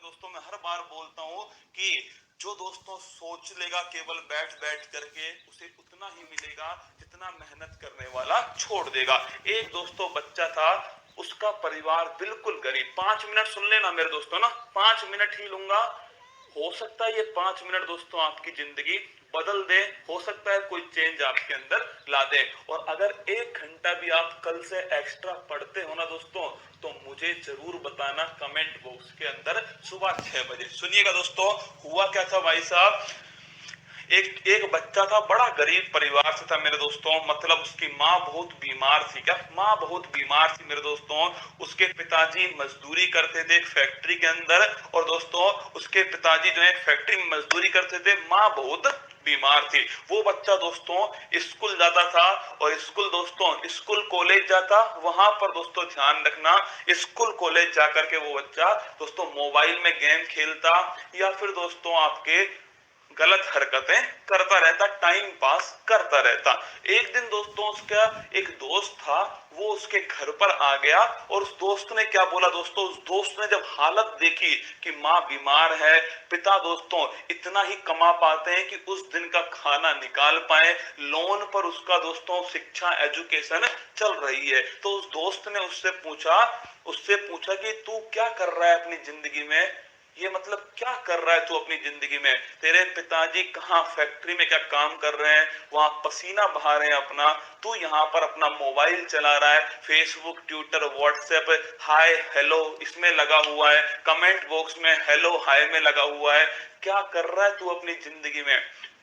दोस्तों मैं हर बार बोलता हूँ कि जो दोस्तों सोच लेगा केवल बैठ बैठ करके, उसे उतना ही मिलेगा जितना मेहनत करने वाला छोड़ देगा। एक दोस्तों बच्चा था, उसका परिवार बिल्कुल गरीब। 5 मिनट सुन लेना मेरे दोस्तों ना, 5 मिनट ही लूंगा। हो सकता है ये 5 मिनट दोस्तों आपकी जिंदगी बदल दे, हो सकता है कोई चेंज आपके अंदर ला दे। और अगर 1 घंटा भी आप कल से एक्स्ट्रा पढ़ते हो ना दोस्तों, तो मुझे जरूर बताना कमेंट बॉक्स के अंदर सुबह 6 बजे। सुनिएगा दोस्तों, हुआ क्या था भाई साहब, एक एक बच्चा था, बड़ा गरीब परिवार से था मेरे दोस्तों। मतलब उसकी माँ बहुत बीमार थी। क्या माँ बहुत बीमार थी मेरे दोस्तों। उसके पिताजी मजदूरी करते थे एक फैक्ट्री के अंदर, और दोस्तों उसके पिताजी जो है फैक्ट्री में मजदूरी करते थे, माँ बहुत बीमार थी। वो बच्चा दोस्तों स्कूल जाता था, और स्कूल दोस्तों स्कूल कॉलेज जाता। वहां पर दोस्तों ध्यान रखना, स्कूल कॉलेज जाकर के वो बच्चा दोस्तों मोबाइल में गेम खेलता, या फिर दोस्तों आपके गलत हरकतें करता रहता, टाइम पास करता रहता। एक दिन दोस्तों उसका एक दोस्त था, वो उसके घर पर आ गया, और उस दोस्त ने क्या बोला दोस्तों, उस दोस्त ने जब हालत देखी कि माँ बीमार है, पिता दोस्तों इतना ही कमा पाते हैं कि उस दिन का खाना निकाल पाए, लोन पर उसका दोस्तों शिक्षा एजुकेशन चल रही है, तो उस दोस्त ने उससे पूछा कि तू क्या कर रहा है अपनी जिंदगी में, ये मतलब क्या कर रहा है तू अपनी जिंदगी में, तेरे पिताजी कहाँ फैक्ट्री में क्या काम कर रहे हैं, वहां पसीना बहा रहे हैं अपना, तू यहाँ पर अपना मोबाइल चला रहा है, Facebook Twitter WhatsApp hi hello इसमें लगा हुआ है, कमेंट बॉक्स में हेलो हाय में लगा हुआ है, क्या कर रहा है तू अपनी जिंदगी में।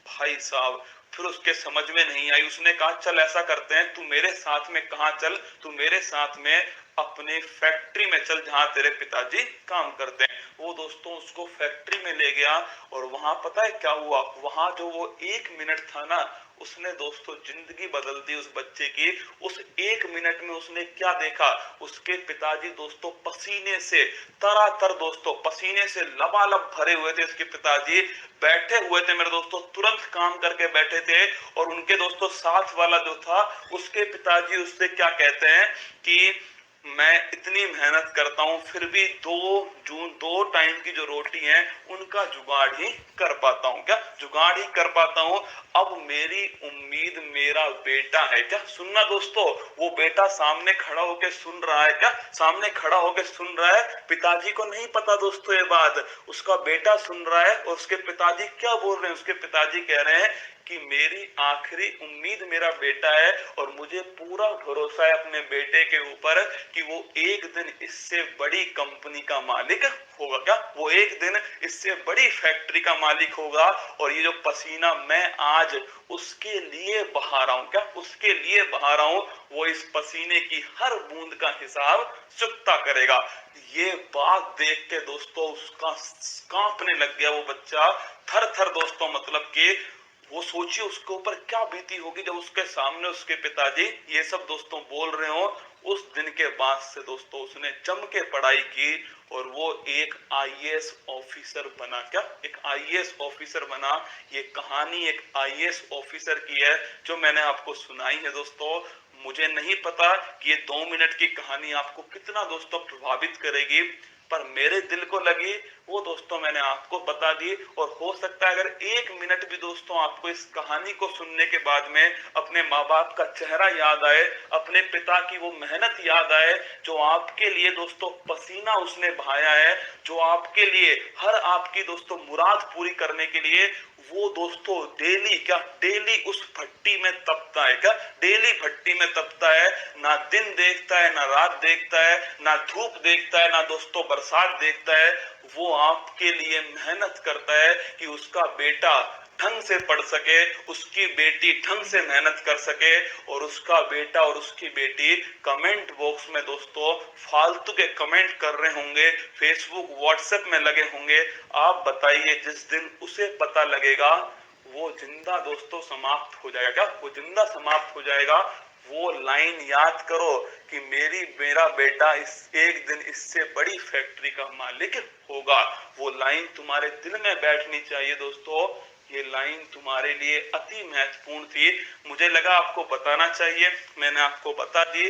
भाई साहब फिर उसके समझ में नहीं आई, उसने कहा चल ऐसा करते हैं, तू मेरे साथ में कहाँ चल, तू मेरे साथ में अपने फैक्ट्री में चल जहां तेरे पिताजी काम करते हैं। वो दोस्तों उसको फैक्ट्री में ले गया, और वहां पता है क्या हुआ, वहां जो वो 1 मिनट था ना, उसने दोस्तों जिंदगी बदल दी उस बच्चे की। उस 1 मिनट में उसने क्या देखा, उसके पिताजी दोस्तों पसीने से तरातर दोस्तों पसीने से लबालब भरे हुए थे। उसके पिताजी बैठे हुए थे मेरे दोस्तों, तुरंत काम करके बैठे थे, और उनके दोस्तों साथ वाला जो था, उसके पिताजी उससे क्या कहते हैं कि मैं इतनी मेहनत करता हूं फिर भी दो टाइम की जो रोटी है उनका जुगाड़ ही कर पाता हूं, क्या जुगाड़ ही कर पाता हूं। अब मेरी उम्मीद मेरा बेटा है। क्या सुनना दोस्तों, वो बेटा सामने खड़ा होकर सुन रहा है, क्या सामने खड़ा होकर सुन रहा है, पिताजी को नहीं पता दोस्तों ये बात, उसका बेटा सुन रहा है। और उसके पिताजी क्या बोल रहे हैं, उसके पिताजी कह रहे हैं कि मेरी आखिरी उम्मीद मेरा बेटा है, और मुझे पूरा भरोसा है अपने बेटे के ऊपर कि वो एक दिन इससे बड़ी कंपनी का मालिक होगा। क्या वो एक दिन इससे बड़ी फैक्ट्री का मालिक होगा, और ये जो पसीना मैं आज उसके लिए बहा रहा हूं, क्या उसके लिए बहा रहा हूं, वो इस पसीने की हर बूंद का हिसाब चुकता करेगा। ये बात देख के दोस्तों उसका कांपने लग गया वो बच्चा, थर थर दोस्तों। मतलब कि वो सोचिए उसके ऊपर क्या बीती होगी जब उसके सामने उसके पिताजी ये सब दोस्तों बोल रहे हो। उस दिन के बाद से दोस्तों उसने जम के पढ़ाई की, और वो एक आईएएस ऑफिसर बना। क्या एक आईएएस ऑफिसर बना। ये कहानी एक आईएएस ऑफिसर की है जो मैंने आपको सुनाई है दोस्तों। मुझे नहीं पता कि ये 2 मिनट की कहानी आपको कितना दोस्तों प्रभावित करेगी, पर मेरे दिल को लगी वो दोस्तों मैंने आपको बता दी। और हो सकता है अगर 1 मिनट भी दोस्तों आपको इस कहानी को सुनने के बाद में अपने माँ बाप का चेहरा याद आए, अपने पिता की वो मेहनत याद आए, जो आपके लिए दोस्तों पसीना उसने बहाया है, जो आपके लिए हर आपकी दोस्तों मुराद पूरी करने के लिए वो दोस्तों डेली उस भट्टी में तपता है। क्या डेली भट्टी में तपता है, ना दिन देखता है ना रात देखता है, ना धूप देखता है ना दोस्तों बरसात देखता है। वो आपके लिए मेहनत करता है कि उसका बेटा ढंग से पढ़ सके, उसकी बेटी ढंग से मेहनत कर सके, और उसका बेटा और उसकी बेटी कमेंट बॉक्स में दोस्तों फालतू के कमेंट कर रहे होंगे, फेसबुक व्हाट्सएप में लगे होंगे। आप बताइए जिस दिन उसे पता लगेगा वो जिंदा दोस्तों समाप्त हो जाएगा। क्या वो जिंदा समाप्त हो जाएगा। वो लाइन याद करो कि मेरा बेटा इस एक दिन इससे बड़ी फैक्ट्री का मालिक होगा। वो लाइन तुम्हारे दिल में बैठनी चाहिए दोस्तों। ये लाइन तुम्हारे लिए अति महत्वपूर्ण थी, मुझे लगा आपको बताना चाहिए, मैंने आपको बता दी।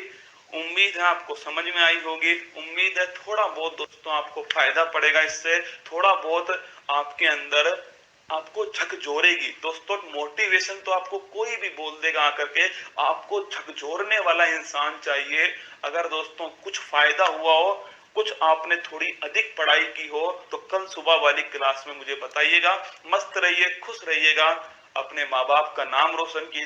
उम्मीद है आपको समझ में आई होगी। उम्मीद है थोड़ा बहुत दोस्तों आपको फायदा पड़ेगा इससे, थोड़ा बहुत आपके अंदर आपको झकझोरेगी। दोस्तों मोटिवेशन तो आपको कोई भी बोल देगा आकर के, आपको झकझोरने वाला इंसान चाहिए। अगर दोस्तों कुछ फायदा हुआ हो, कुछ आपने थोड़ी अधिक पढ़ाई की हो, तो कल सुबह वाली क्लास में मुझे बताइएगा। मस्त रहिए, खुश रहिएगा, अपने माँ बाप का नाम रोशन कीजिए।